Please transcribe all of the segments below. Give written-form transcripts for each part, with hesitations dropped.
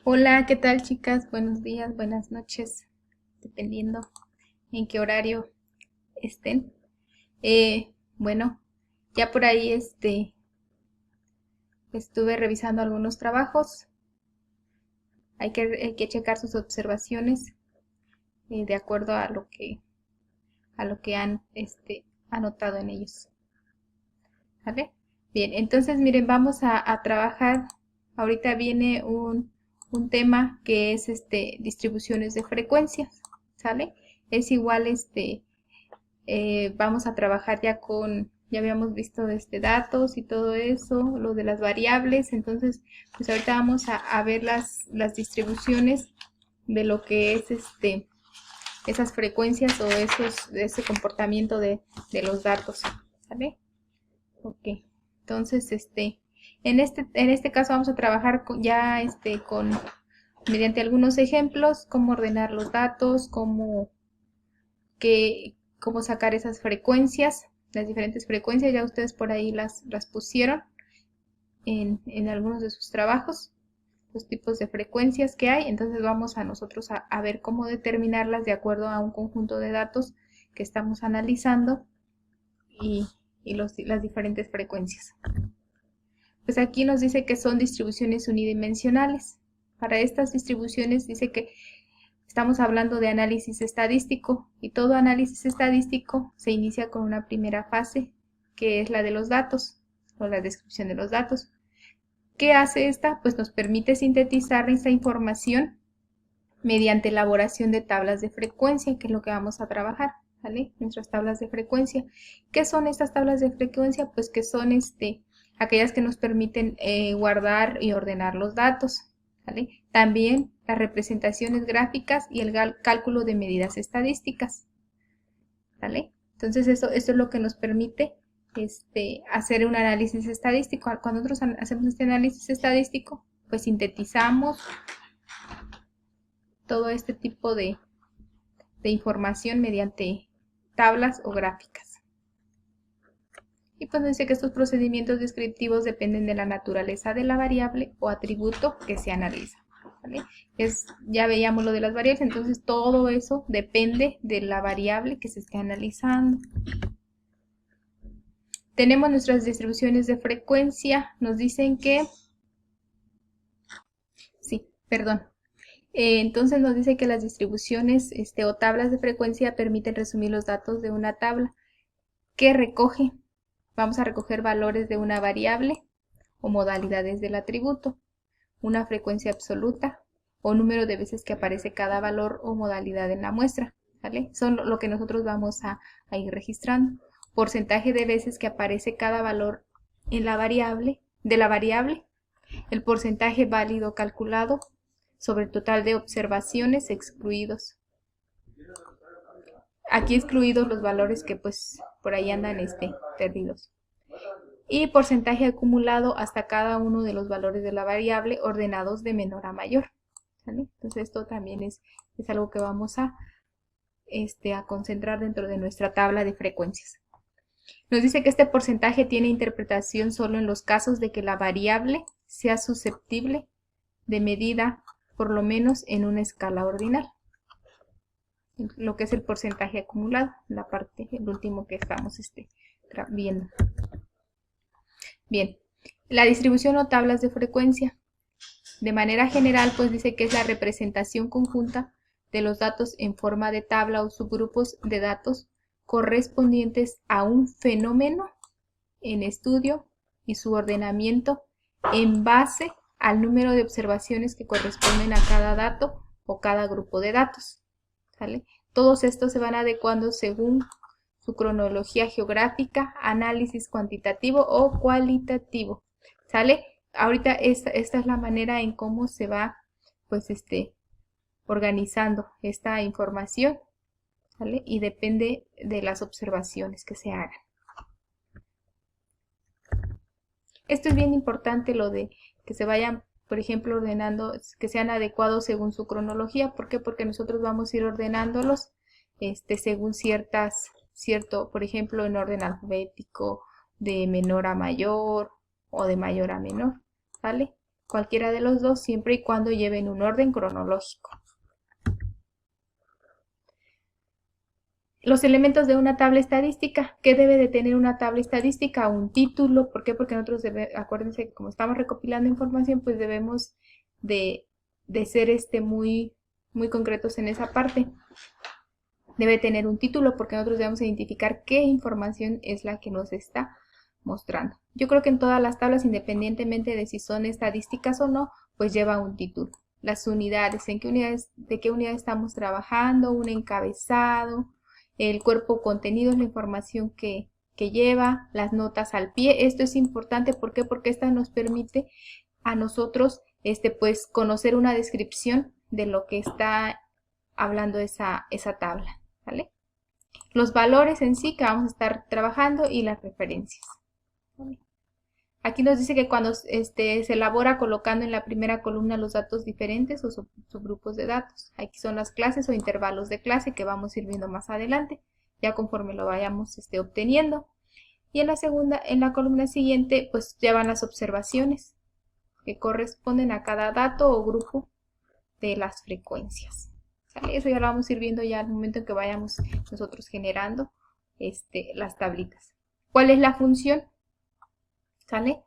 Hola, ¿qué tal, chicas? Buenos días, buenas noches, dependiendo en qué horario estén. Bueno, ya por ahí estuve revisando algunos trabajos. Hay que checar sus observaciones de acuerdo a lo que han anotado en ellos. ¿Vale? Bien, entonces miren, vamos a trabajar. Ahorita viene un tema que es distribuciones de frecuencias, ¿sale? Es igual vamos a trabajar ya habíamos visto datos y todo eso, lo de las variables. Entonces pues ahorita vamos a ver las distribuciones de lo que es esas frecuencias o ese comportamiento de los datos, ¿vale? Ok, entonces en este caso vamos a trabajar mediante algunos ejemplos, cómo ordenar los datos, cómo sacar esas frecuencias, las diferentes frecuencias. Ya ustedes por ahí las pusieron en algunos de sus trabajos, los tipos de frecuencias que hay. Entonces vamos a nosotros a ver cómo determinarlas de acuerdo a un conjunto de datos que estamos analizando y, las diferentes frecuencias. Pues aquí nos dice que son distribuciones unidimensionales. Para estas distribuciones dice que estamos hablando de análisis estadístico, y todo análisis estadístico se inicia con una primera fase, que es la de los datos o la descripción de los datos. ¿Qué hace esta? Pues nos permite sintetizar esta información mediante elaboración de tablas de frecuencia, que es lo que vamos a trabajar, ¿vale? Nuestras tablas de frecuencia. ¿Qué son estas tablas de frecuencia? Pues que son aquellas que nos permiten guardar y ordenar los datos, ¿vale? También las representaciones gráficas y el cálculo de medidas estadísticas, ¿vale? Entonces esto es lo que nos permite hacer un análisis estadístico. Cuando nosotros hacemos este análisis estadístico, pues sintetizamos todo este tipo de información mediante tablas o gráficas. Y pues dice que estos procedimientos descriptivos dependen de la naturaleza de la variable o atributo que se analiza, ¿vale? Ya veíamos lo de las variables, entonces todo eso depende de la variable que se esté analizando. Tenemos nuestras distribuciones de frecuencia. Nos dicen que... Sí, perdón. Entonces nos dice que las distribuciones o tablas de frecuencia permiten resumir los datos de una tabla que recoge. Vamos a recoger valores de una variable o modalidades del atributo, una frecuencia absoluta o número de veces que aparece cada valor o modalidad en la muestra, ¿vale? Son lo que nosotros vamos a ir registrando. Porcentaje de veces que aparece cada valor en la variable, el porcentaje válido calculado sobre el total de observaciones excluidos. Aquí excluidos los valores que pues por ahí andan perdidos. Y porcentaje acumulado hasta cada uno de los valores de la variable ordenados de menor a mayor, ¿vale? Entonces esto también es algo que vamos a concentrar dentro de nuestra tabla de frecuencias. Nos dice que este porcentaje tiene interpretación solo en los casos de que la variable sea susceptible de medida por lo menos en una escala ordinal. Lo que es el porcentaje acumulado, el último que estamos viendo. Bien, la distribución o tablas de frecuencia. De manera general, pues dice que es la representación conjunta de los datos en forma de tabla o subgrupos de datos correspondientes a un fenómeno en estudio y su ordenamiento en base al número de observaciones que corresponden a cada dato o cada grupo de datos, ¿vale? Todos estos se van adecuando según su cronología geográfica, análisis cuantitativo o cualitativo, ¿sale? Ahorita esta es la manera en cómo se va pues organizando esta información, ¿vale? Y depende de las observaciones que se hagan. Esto es bien importante, lo de que se vayan, por ejemplo, ordenando, que sean adecuados según su cronología. ¿Por qué? Porque nosotros vamos a ir ordenándolos según por ejemplo, en orden alfabético, de menor a mayor o de mayor a menor, ¿vale? cualquiera de los dos, siempre y cuando lleven un orden cronológico. Los elementos de una tabla estadística. ¿Qué debe de tener una tabla estadística? Un título. ¿Por qué? Porque nosotros, acuérdense que como estamos recopilando información, pues debemos de ser muy concretos en esa parte. Debe tener un título porque nosotros debemos identificar qué información es la que nos está mostrando. Yo creo que en todas las tablas, independientemente de si son estadísticas o no, pues lleva un título. Las unidades, de qué unidad estamos trabajando, un encabezado, el cuerpo contenido es la información que lleva, las notas al pie. Esto es importante, ¿por qué? Porque esta nos permite a nosotros pues conocer una descripción de lo que está hablando esa tabla, ¿vale? Los valores en sí que vamos a estar trabajando y las referencias. Aquí nos dice que cuando se elabora colocando en la primera columna los datos diferentes o subgrupos de datos. Aquí son las clases o intervalos de clase que vamos a ir viendo más adelante, ya conforme lo vayamos obteniendo. Y en la columna siguiente, pues ya van las observaciones que corresponden a cada dato o grupo de las frecuencias. ¿Sale? Eso ya lo vamos a ir viendo ya al momento en que vayamos nosotros generando las tablitas. ¿Cuál es la función? ¿Sale?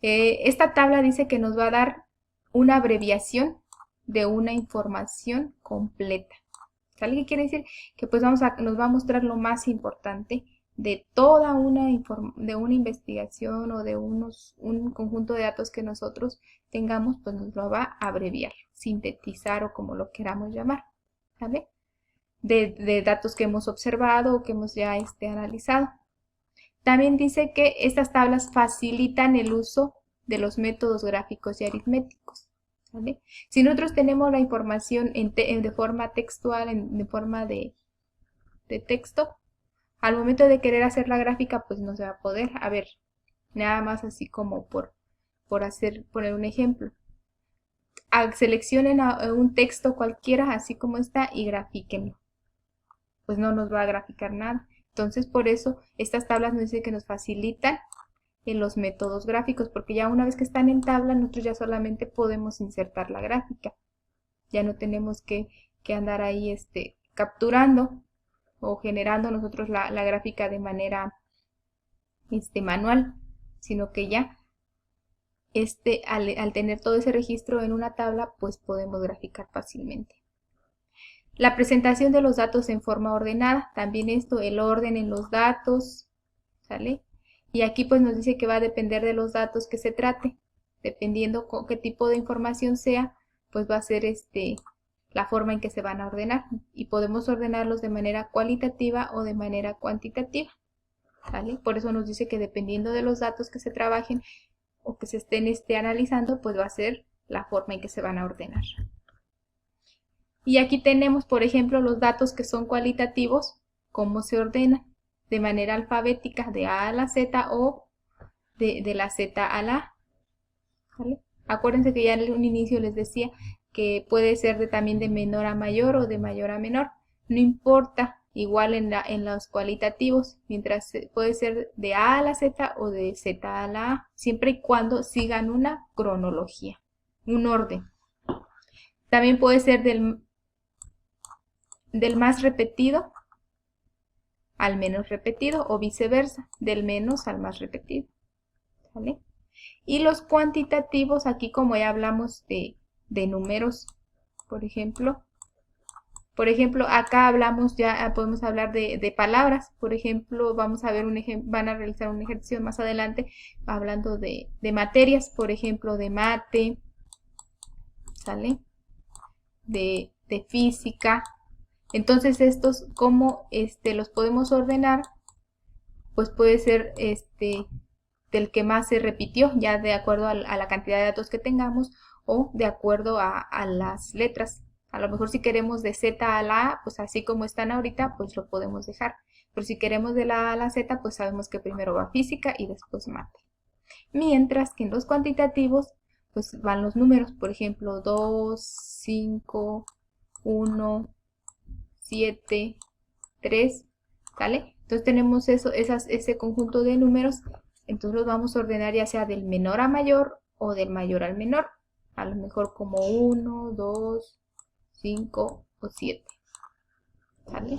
Esta tabla dice que nos va a dar una abreviación de una información completa. ¿Sale? ¿Qué quiere decir? Que pues nos va a mostrar lo más importante de toda una investigación o de un conjunto de datos que nosotros tengamos, pues nos lo va a abreviar, sintetizar o como lo queramos llamar. ¿Sale? De datos que hemos observado o que hemos ya analizado. También dice que estas tablas facilitan el uso de los métodos gráficos y aritméticos. ¿Vale? Si nosotros tenemos la información de forma textual, de forma de texto, al momento de querer hacer la gráfica, pues no se va a poder. A ver, nada más así como por poner un ejemplo. Seleccionen un texto cualquiera, así como está, y grafíquenlo. Pues no nos va a graficar nada. Entonces, por eso, estas tablas nos dicen que nos facilitan en los métodos gráficos, porque ya una vez que están en tabla, nosotros ya solamente podemos insertar la gráfica. Ya no tenemos que andar ahí capturando o generando nosotros la gráfica de manera manual, sino que ya al tener todo ese registro en una tabla, pues podemos graficar fácilmente. La presentación de los datos en forma ordenada, también el orden en los datos, ¿sale? Y aquí pues nos dice que va a depender de los datos que se trate, dependiendo con qué tipo de información sea, pues va a ser la forma en que se van a ordenar, y podemos ordenarlos de manera cualitativa o de manera cuantitativa, ¿vale? Por eso nos dice que dependiendo de los datos que se trabajen o que se estén analizando, pues va a ser la forma en que se van a ordenar. Y aquí tenemos, por ejemplo, los datos que son cualitativos, cómo se ordenan, de manera alfabética, de A a la Z o de la Z a la A. ¿Vale? Acuérdense que ya en un inicio les decía que puede ser también de menor a mayor o de mayor a menor. No importa, igual en los cualitativos, mientras puede ser de A a la Z o de Z a la A, siempre y cuando sigan una cronología, un orden. También puede ser del más repetido al menos repetido o viceversa, del menos al más repetido. ¿Vale? Y los cuantitativos, aquí como ya hablamos de números, por ejemplo, acá hablamos, ya podemos hablar de palabras. Por ejemplo, vamos a ver van a realizar un ejercicio más adelante hablando de materias, por ejemplo, de mate, ¿sale? De física. Entonces estos, ¿cómo los podemos ordenar? Pues puede ser del que más se repitió, ya de acuerdo a la cantidad de datos que tengamos, o de acuerdo a las letras. A lo mejor si queremos de Z a la A, pues así como están ahorita, pues lo podemos dejar. Pero si queremos de la A a la Z, pues sabemos que primero va física y después mate. Mientras que en los cuantitativos, pues van los números, por ejemplo, 2, 5, 1, 7, 3, ¿vale? Entonces tenemos ese conjunto de números, entonces los vamos a ordenar ya sea del menor a mayor o del mayor al menor. a lo mejor como 1, 2, 5 o 7. ¿Sale?